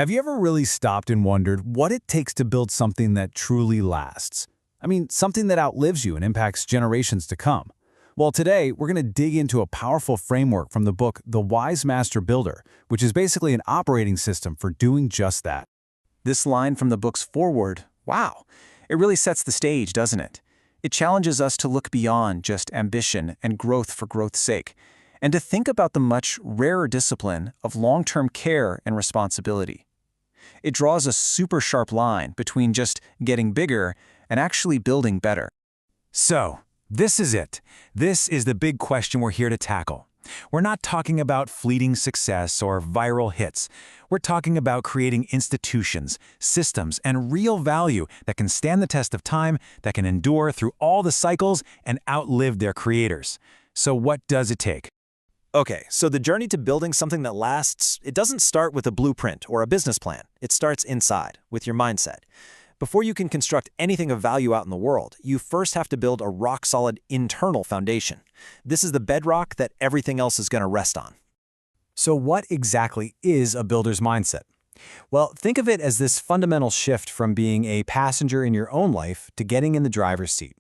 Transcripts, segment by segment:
Have you ever really stopped and wondered what it takes to build something that truly lasts? I mean, something that outlives you and impacts generations to come. Well, today, we're going to dig into a powerful framework from the book The Wise Master Builder, which is basically an operating system for doing just that. This line from the book's foreword, wow, it really sets the stage, doesn't it? It challenges us to look beyond just ambition and growth for growth's sake, and to think about the much rarer discipline of long-term care and responsibility. It draws a super sharp line between just getting bigger and actually building better. So, this is it. This is the big question we're here to tackle. We're not talking about fleeting success or viral hits. We're talking about creating institutions, systems, and real value that can stand the test of time, that can endure through all the cycles and outlive their creators. So what does it take? Okay, so the journey to building something that lasts, it doesn't start with a blueprint or a business plan. It starts inside, with your mindset. Before you can construct anything of value out in the world, you first have to build a rock-solid internal foundation. This is the bedrock that everything else is going to rest on. So what exactly is a builder's mindset? Well, think of it as this fundamental shift from being a passenger in your own life to getting in the driver's seat.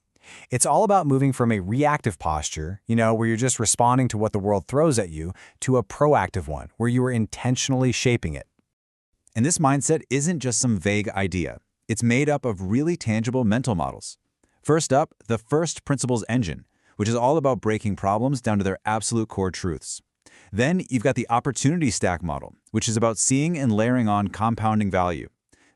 It's all about moving from a reactive posture, where you're just responding to what the world throws at you, to a proactive one, where you are intentionally shaping it. And this mindset isn't just some vague idea. It's made up of really tangible mental models. First up, the first principles engine, which is all about breaking problems down to their absolute core truths. Then you've got the opportunity stack model, which is about seeing and layering on compounding value.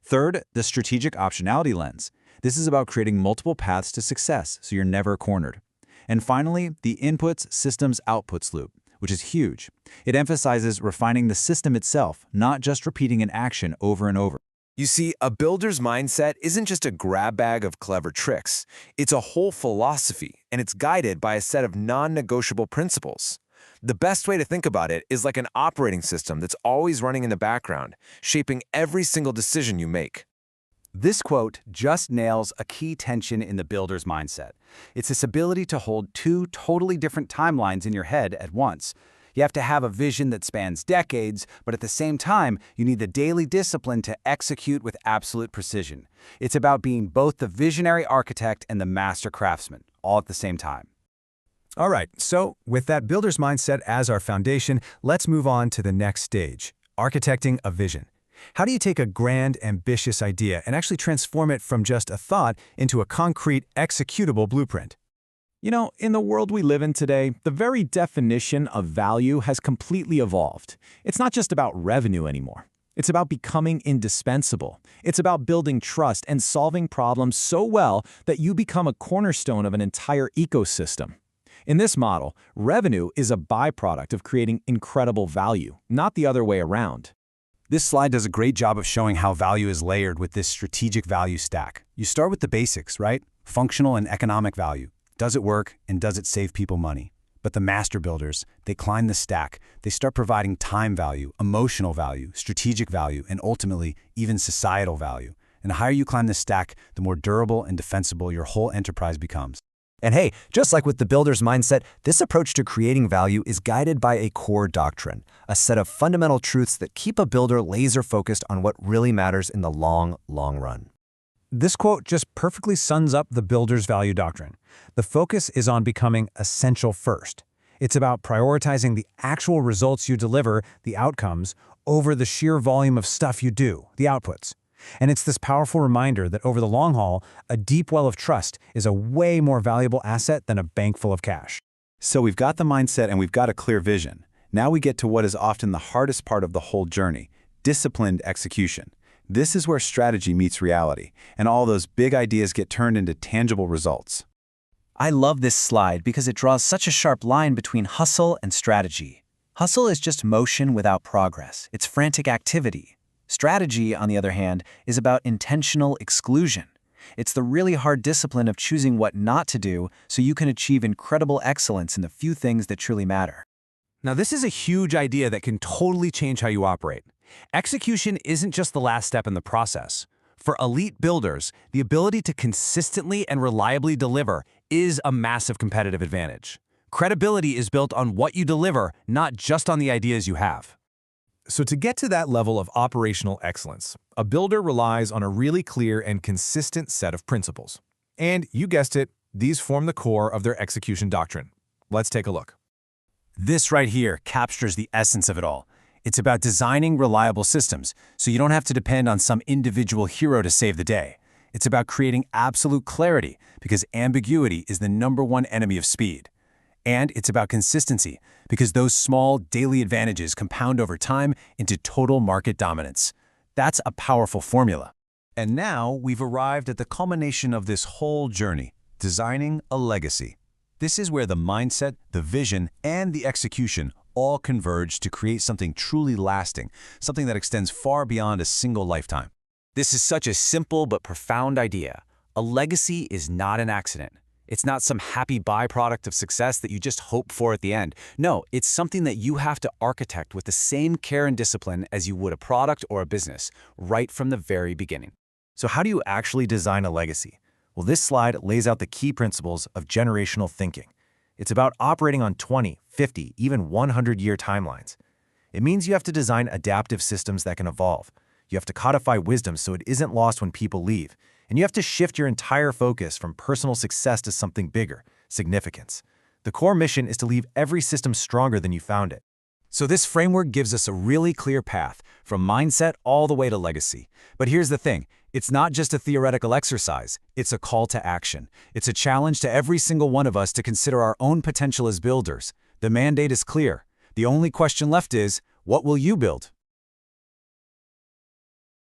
Third, the strategic optionality lens. This is about creating multiple paths to success so you're never cornered. And finally, the inputs, systems, outputs loop, which is huge. It emphasizes refining the system itself, not just repeating an action over and over. You see, a builder's mindset isn't just a grab bag of clever tricks. It's a whole philosophy, and it's guided by a set of non-negotiable principles. The best way to think about it is like an operating system that's always running in the background, shaping every single decision you make. This quote just nails a key tension in the builder's mindset. It's this ability to hold two totally different timelines in your head at once. You have to have a vision that spans decades, but at the same time, you need the daily discipline to execute with absolute precision. It's about being both the visionary architect and the master craftsman, all at the same time. All right, so with that builder's mindset as our foundation, let's move on to the next stage, architecting a vision. How do you take a grand, ambitious idea and actually transform it from just a thought into a concrete, executable blueprint? In the world we live in today, the very definition of value has completely evolved. It's not just about revenue anymore. It's about becoming indispensable. It's about building trust and solving problems so well that you become a cornerstone of an entire ecosystem. In this model, revenue is a byproduct of creating incredible value, not the other way around. This slide does a great job of showing how value is layered with this strategic value stack. You start with the basics, right? Functional and economic value. Does it work and does it save people money? But the master builders, they climb the stack. They start providing time value, emotional value, strategic value, and ultimately even societal value. And the higher you climb the stack, the more durable and defensible your whole enterprise becomes. And hey, just like with the builder's mindset, this approach to creating value is guided by a core doctrine, a set of fundamental truths that keep a builder laser-focused on what really matters in the long run. This quote just perfectly sums up the builder's value doctrine. The focus is on becoming essential first. It's about prioritizing the actual results you deliver, the outcomes, over the sheer volume of stuff you do, the outputs. And it's this powerful reminder that over the long haul, a deep well of trust is a way more valuable asset than a bank full of cash. So we've got the mindset and we've got a clear vision. Now we get to what is often the hardest part of the whole journey, disciplined execution. This is where strategy meets reality, and all those big ideas get turned into tangible results. I love this slide because it draws such a sharp line between hustle and strategy. Hustle is just motion without progress. It's frantic activity. Strategy, on the other hand, is about intentional exclusion. It's the really hard discipline of choosing what not to do so you can achieve incredible excellence in the few things that truly matter. Now, this is a huge idea that can totally change how you operate. Execution isn't just the last step in the process. For elite builders, the ability to consistently and reliably deliver is a massive competitive advantage. Credibility is built on what you deliver, not just on the ideas you have. So to get to that level of operational excellence, a builder relies on a really clear and consistent set of principles. And you guessed it, these form the core of their execution doctrine. Let's take a look. This right here captures the essence of it all. It's about designing reliable systems, so you don't have to depend on some individual hero to save the day. It's about creating absolute clarity, because ambiguity is the #1 enemy of speed. And it's about consistency, because those small daily advantages compound over time into total market dominance. That's a powerful formula. And now we've arrived at the culmination of this whole journey, designing a legacy. This is where the mindset, the vision, and the execution all converge to create something truly lasting, something that extends far beyond a single lifetime. This is such a simple but profound idea. A legacy is not an accident. It's not some happy byproduct of success that you just hope for at the end. No, it's something that you have to architect with the same care and discipline as you would a product or a business, right from the very beginning. So how do you actually design a legacy? Well, this slide lays out the key principles of generational thinking. It's about operating on 20, 50, even 100-year timelines. It means you have to design adaptive systems that can evolve. You have to codify wisdom so it isn't lost when people leave. And you have to shift your entire focus from personal success to something bigger, significance. The core mission is to leave every system stronger than you found it. So this framework gives us a really clear path, from mindset all the way to legacy. But here's the thing, it's not just a theoretical exercise, it's a call to action. It's a challenge to every single one of us to consider our own potential as builders. The mandate is clear. The only question left is, what will you build?